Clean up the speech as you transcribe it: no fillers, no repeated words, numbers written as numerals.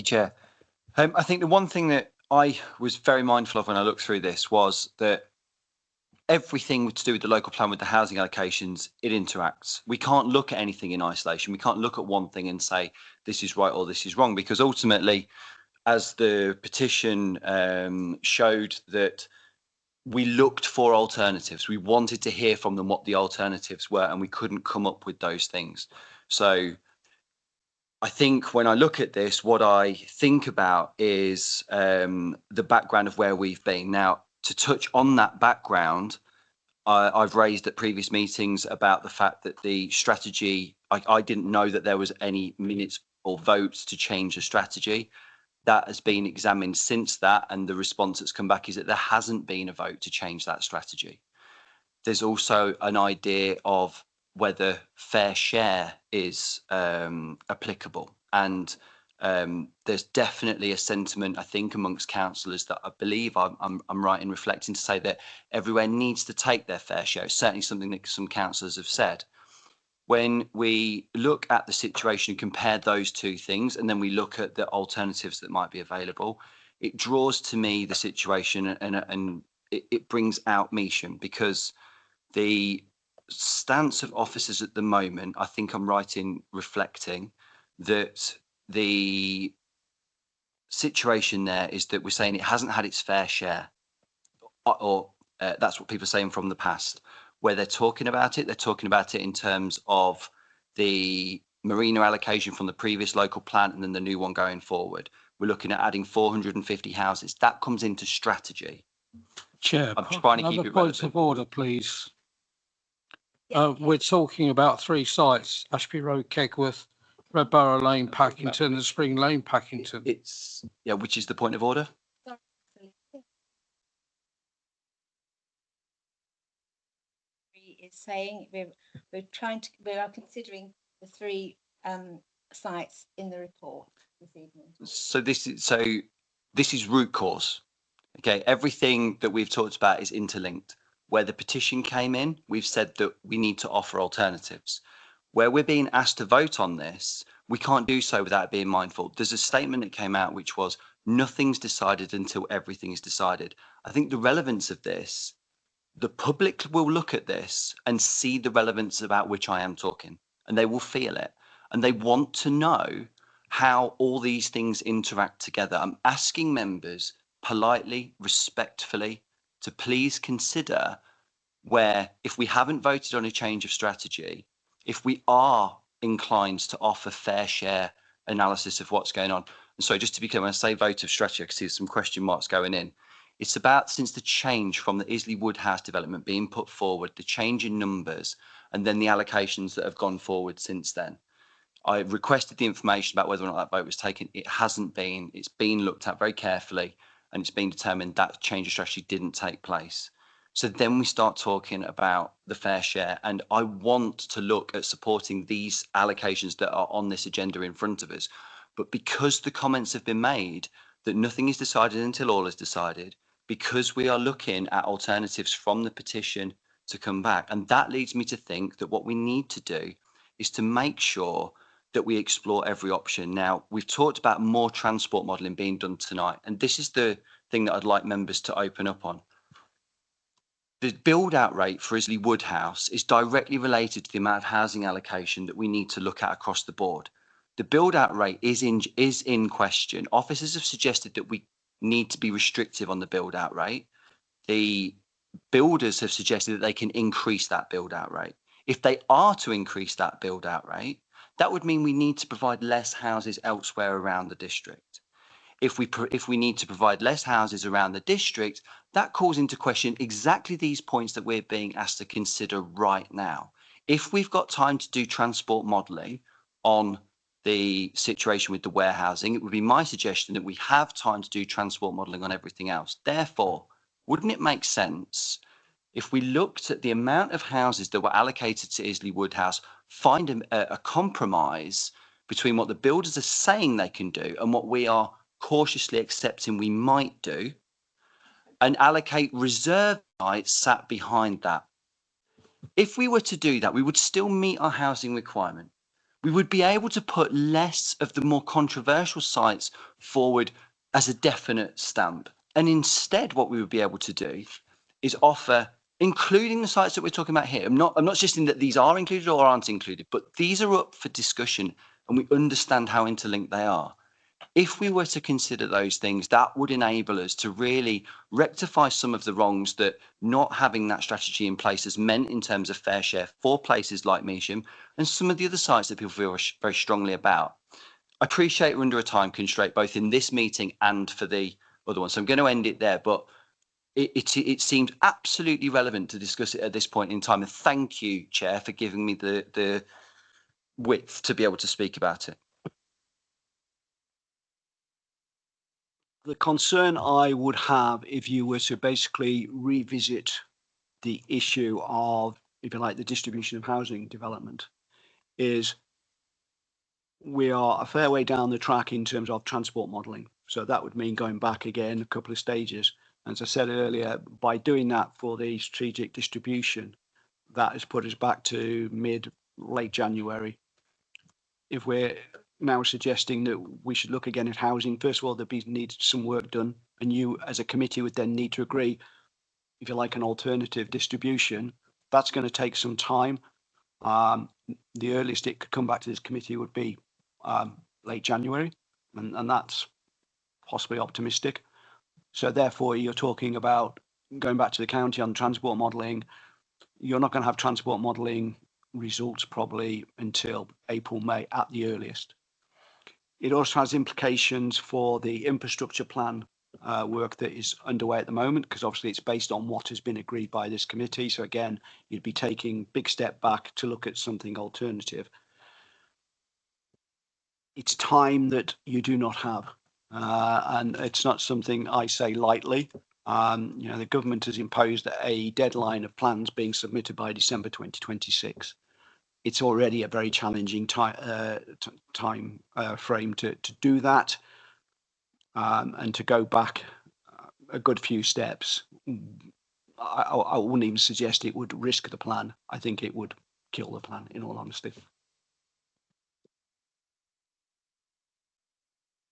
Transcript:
Chair. I think the one thing that I was very mindful of when I looked through this was that everything to do with the local plan with the housing allocations, it interacts. We can't look at anything in isolation. We can't look at one thing and say this is right or this is wrong, because ultimately, as the petition showed, that we looked for alternatives. We wanted to hear from them what the alternatives were, and we couldn't come up with those things. So I think when I look at this, what I think about is the background of where we've been. Now, to touch on that background, I've raised at previous meetings about the fact that the strategy, I didn't know that there was any minutes or votes to change the strategy. That has been examined since that, and the response that's come back is that there hasn't been a vote to change that strategy. There's also an idea of whether fair share is applicable, and there's definitely a sentiment, I think, amongst councillors that I believe I'm right in reflecting to say that everywhere needs to take their fair share. It's certainly something that some councillors have said. When we look at the situation and compare those two things, and then we look at the alternatives that might be available, it draws to me the situation, and it brings out Measham, because the stance of officers at the moment, I think I'm right in reflecting that the situation there is that we're saying it hasn't had its fair share, or that's what people are saying from the past. Where they're talking about it in terms of the marina allocation from the previous local plan and then the new one going forward. We're looking at adding 450 houses. That comes into strategy. Chair, I'm trying to keep it relevant. Point of order, please. We're talking about 3 sites: Ashby Road, Kegworth, Redborough Lane, Packington, and Spring Lane, Packington. It's, yeah, which is the point of order? Is saying we are considering the 3 sites in the report this evening. So this is root cause. Okay, everything that we've talked about is interlinked. Where the petition came in, we've said that we need to offer alternatives. Where we're being asked to vote on this, we can't do so without being mindful. There's a statement that came out which was nothing's decided until everything is decided. I think the relevance of this, the public will look at this and see the relevance about which I am talking, and they will feel it, and they want to know how all these things interact together. I'm asking members politely, respectfully, to please consider where, if we haven't voted on a change of strategy, if we are inclined to offer fair share analysis of what's going on. And so just to be clear, when I say vote of strategy, I can see some question marks going in. It's about, since the change from the Isley Woodhouse development being put forward, the change in numbers, and then the allocations that have gone forward since then. I requested the information about whether or not that vote was taken. It hasn't been. It's been looked at very carefully, and it's been determined that change of strategy didn't take place. So then we start talking about the fair share, and I want to look at supporting these allocations that are on this agenda in front of us. But because the comments have been made that nothing is decided until all is decided, because we are looking at alternatives from the petition to come back. And that leads me to think that what we need to do is to make sure that we explore every option. Now, we've talked about more transport modelling being done tonight, and this is the thing that I'd like members to open up on. The build-out rate for Isley Woodhouse is directly related to the amount of housing allocation that we need to look at across the board. The build-out rate is in question. Officers have suggested that we need to be restrictive on the build-out rate. The builders have suggested that they can increase that build-out rate. If they are to increase that build-out rate, that would mean we need to provide less houses elsewhere around the district. If we need to provide less houses around the district, that calls into question exactly these points that we're being asked to consider right now. If we've got time to do transport modelling on the situation with the warehousing, it would be my suggestion that we have time to do transport modelling on everything else. Therefore, wouldn't it make sense if we looked at the amount of houses that were allocated to Isley Woodhouse, find a compromise between what the builders are saying they can do and what we are cautiously accepting we might do, and allocate reserve sites sat behind that? If we were to do that, we would still meet our housing requirement. we would be able to put less of the more controversial sites forward as a definite stamp. And instead, what we would be able to do is offer, including the sites that we're talking about here. I'm not suggesting that these are included or aren't included, but these are up for discussion and we understand how interlinked they are. If we were to consider those things, that would enable us to really rectify some of the wrongs that not having that strategy in place has meant in terms of fair share for places like Measham and some of the other sites that people feel very strongly about. I appreciate we're under a time constraint, both in this meeting and for the other one. So I'm going to end it there, but it seemed absolutely relevant to discuss it at this point in time. And thank you, Chair, for giving me the width to be able to speak about it. The concern I would have if you were to basically revisit the issue of, if you like, the distribution of housing development is we are a fair way down the track in terms of transport modelling. So that would mean going back again a couple of stages. As I said earlier, by doing that for the strategic distribution, that has put us back to late January. If we're now suggesting that we should look again at housing, first of all, there'd be needed some work done, and you as a committee would then need to agree, if you like, an alternative distribution. That's going to take some time. The earliest it could come back to this committee would be late January, and that's possibly optimistic. So therefore, you're talking about going back to the county on transport modelling. You're not going to have transport modelling results probably until April, May at the earliest. It also has implications for the infrastructure plan work that is underway at the moment, because obviously it's based on what has been agreed by this committee. So again, you'd be taking a big step back to look at something alternative. It's time that you do not have, and it's not something I say lightly. The government has imposed a deadline of plans being submitted by December 2026. It's already a very challenging time frame to do that, and to go back a good few steps. I wouldn't even suggest it would risk the plan. I think it would kill the plan, in all honesty.